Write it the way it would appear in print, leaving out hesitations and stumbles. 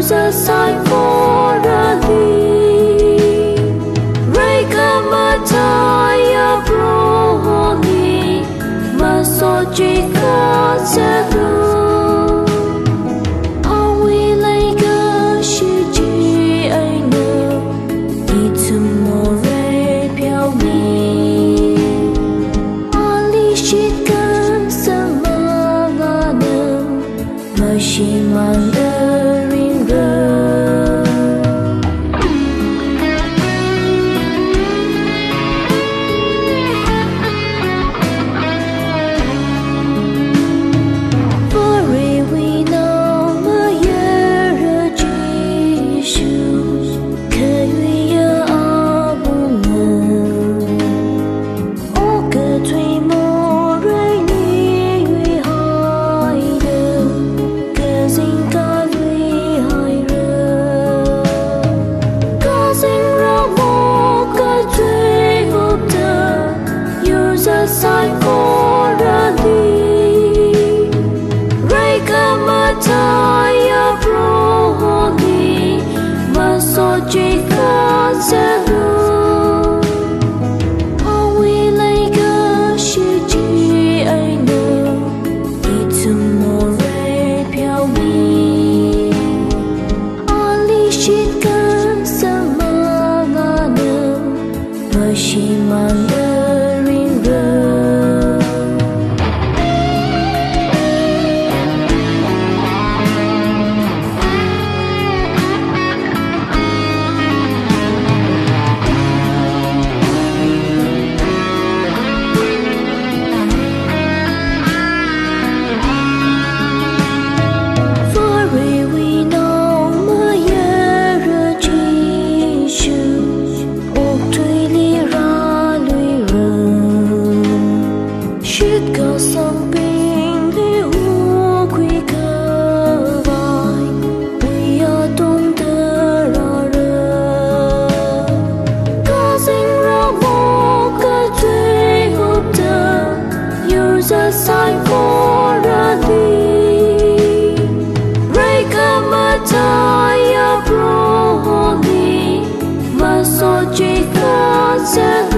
giờ sai phố ra đi ray kama taya pro ni mà so chỉ có sẽ luôn awi lấy cái sự chỉ anh nỡ đi zum mồ ray piao mi ali shit kan sama ngana mà chỉ mang sai phố ra đi ray kama taya pro ni mà so chỉ có sẽ luôn awi lấy cái sự chỉ anh nỡ đi zum mồ ray piao mi ali shit kan sama ngana mà chỉ mang giờ sai phố ra đi ray kama taya pro ni mà so chỉ có sẽ